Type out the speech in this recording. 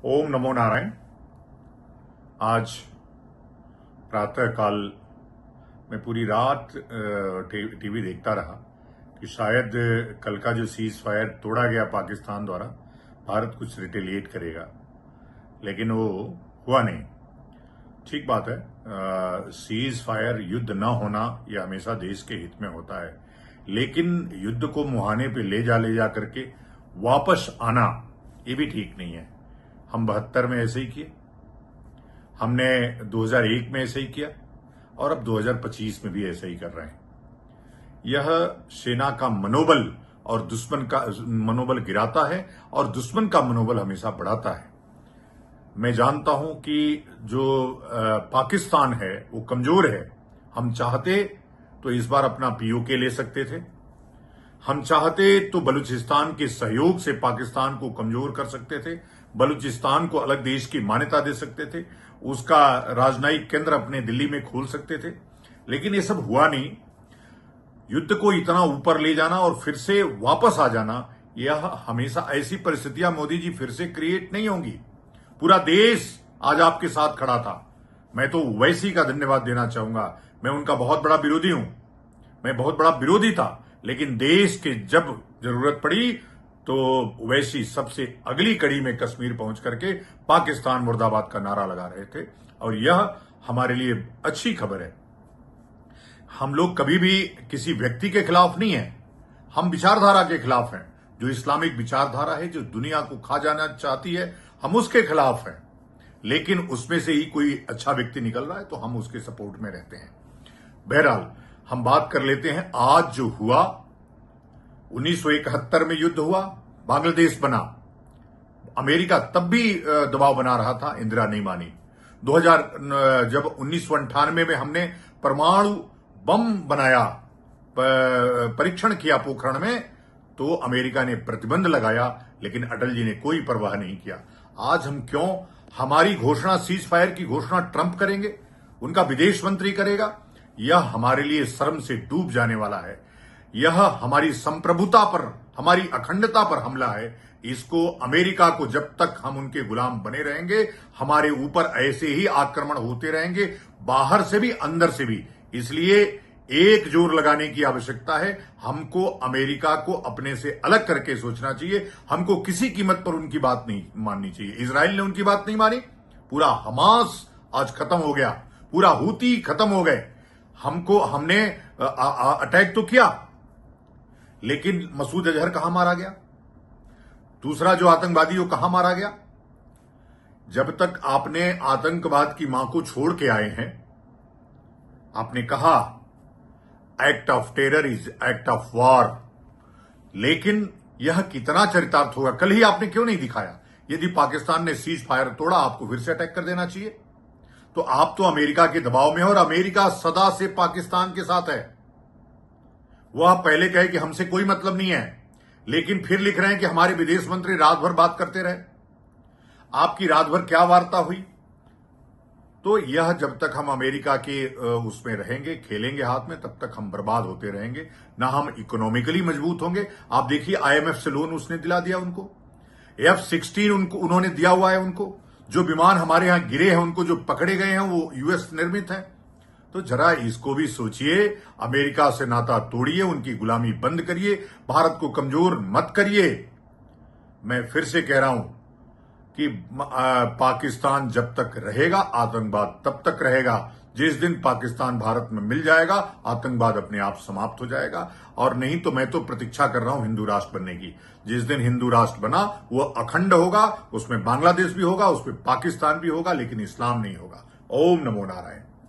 ओम नमो नारायण। आज प्रातःकाल मैं पूरी रात टीवी देखता रहा कि शायद कल का जो सीज फायर तोड़ा गया पाकिस्तान द्वारा, भारत कुछ रिटेलिएट करेगा, लेकिन वो हुआ नहीं। ठीक बात है, सीज फायर, युद्ध न होना यह हमेशा देश के हित में होता है, लेकिन युद्ध को मुहाने पे ले जा करके वापस आना ये भी ठीक नहीं है। हम 72 में ऐसे ही किए, हमने 2001 में ऐसे ही किया और अब 2025 में भी ऐसे ही कर रहे हैं। यह सेना का मनोबल और दुश्मन का मनोबल गिराता है और दुश्मन का मनोबल हमेशा बढ़ाता है। मैं जानता हूं कि जो पाकिस्तान है वो कमजोर है। हम चाहते तो इस बार अपना पीओके ले सकते थे, हम चाहते तो बलूचिस्तान के सहयोग से पाकिस्तान को कमजोर कर सकते थे, बलूचिस्तान को अलग देश की मान्यता दे सकते थे, उसका राजनयिक केंद्र अपने दिल्ली में खोल सकते थे, लेकिन ये सब हुआ नहीं। युद्ध को इतना ऊपर ले जाना और फिर से वापस आ जाना, यह हमेशा ऐसी परिस्थितियां मोदी जी फिर से क्रिएट नहीं होंगी। पूरा देश आज आपके साथ खड़ा था। मैं तो ओवैसी का धन्यवाद देना चाहूंगा। मैं उनका बहुत बड़ा विरोधी हूं, मैं बहुत बड़ा विरोधी था, लेकिन देश के जब जरूरत पड़ी तो ओवैसी सबसे अगली कड़ी में कश्मीर पहुंच करके पाकिस्तान मुर्दाबाद का नारा लगा रहे थे, और यह हमारे लिए अच्छी खबर है। हम लोग कभी भी किसी व्यक्ति के खिलाफ नहीं है, हम विचारधारा के खिलाफ हैं। जो इस्लामिक विचारधारा है, जो दुनिया को खा जाना चाहती है, हम उसके खिलाफ हैं। लेकिन उसमें से ही कोई अच्छा व्यक्ति निकल रहा है तो हम उसके सपोर्ट में रहते हैं। बहरहाल हम बात कर लेते हैं आज जो हुआ। 1971 में युद्ध हुआ, बांग्लादेश बना, अमेरिका तब भी दबाव बना रहा था, इंदिरा नहीं मानी। 2000 जब 1998 में हमने परमाणु बम बनाया, परीक्षण किया पोखरण में, तो अमेरिका ने प्रतिबंध लगाया, लेकिन अटल जी ने कोई परवाह नहीं किया। आज हम क्यों, हमारी घोषणा, सीज फायर की घोषणा ट्रंप करेंगे, उनका विदेश मंत्री करेगा? यह हमारे लिए शर्म से डूब जाने वाला है। यह हमारी संप्रभुता पर, हमारी अखंडता पर हमला है। इसको, अमेरिका को जब तक हम उनके गुलाम बने रहेंगे, हमारे ऊपर ऐसे ही आक्रमण होते रहेंगे, बाहर से भी अंदर से भी। इसलिए एक जोर लगाने की आवश्यकता है। हमको अमेरिका को अपने से अलग करके सोचना चाहिए। हमको किसी कीमत पर उनकी बात नहीं माननी चाहिए। इजराइल ने उनकी बात नहीं मानी, पूरा हमास आज खत्म हो गया, पूरा हूती खत्म हो गए। हमने अटैक तो किया, लेकिन मसूद अजहर कहां मारा गया? दूसरा जो आतंकवादी वो कहां मारा गया? जब तक आपने आतंकवाद की मां को छोड़ के आए हैं, आपने कहा act of terror is act of war, लेकिन यह कितना चरितार्थ होगा? कल ही आपने क्यों नहीं दिखाया? यदि पाकिस्तान ने सीज फायर तोड़ा, आपको फिर से अटैक कर देना चाहिए। तो आप तो अमेरिका के दबाव में हो, और अमेरिका सदा से पाकिस्तान के साथ है। वह पहले कहे कि हमसे कोई मतलब नहीं है, लेकिन फिर लिख रहे हैं कि हमारे विदेश मंत्री रात भर बात करते रहे। आपकी रात भर क्या वार्ता हुई? तो यह, जब तक हम अमेरिका के उसमें रहेंगे, खेलेंगे हाथ में, तब तक हम बर्बाद होते रहेंगे। ना हम इकोनॉमिकली मजबूत होंगे। आप देखिए, IMF से लोन उसने दिला दिया उनको, F-16 उन्होंने दिया हुआ है उनको। जो विमान हमारे यहां गिरे हैं, उनको जो पकड़े गए हैं, वो US निर्मित हैं। तो जरा इसको भी सोचिए। अमेरिका से नाता तोड़िए, उनकी गुलामी बंद करिए, भारत को कमजोर मत करिए। मैं फिर से कह रहा हूं कि पाकिस्तान जब तक रहेगा, आतंकवाद तब तक रहेगा। जिस दिन पाकिस्तान भारत में मिल जाएगा, आतंकवाद अपने आप समाप्त हो जाएगा। और नहीं तो मैं तो प्रतीक्षा कर रहा हूं हिंदू राष्ट्र बनने की। जिस दिन हिंदू राष्ट्र बना, वो अखंड होगा, उसमें बांग्लादेश भी होगा, उसमें पाकिस्तान भी होगा, लेकिन इस्लाम नहीं होगा। ओम नमो नारायण।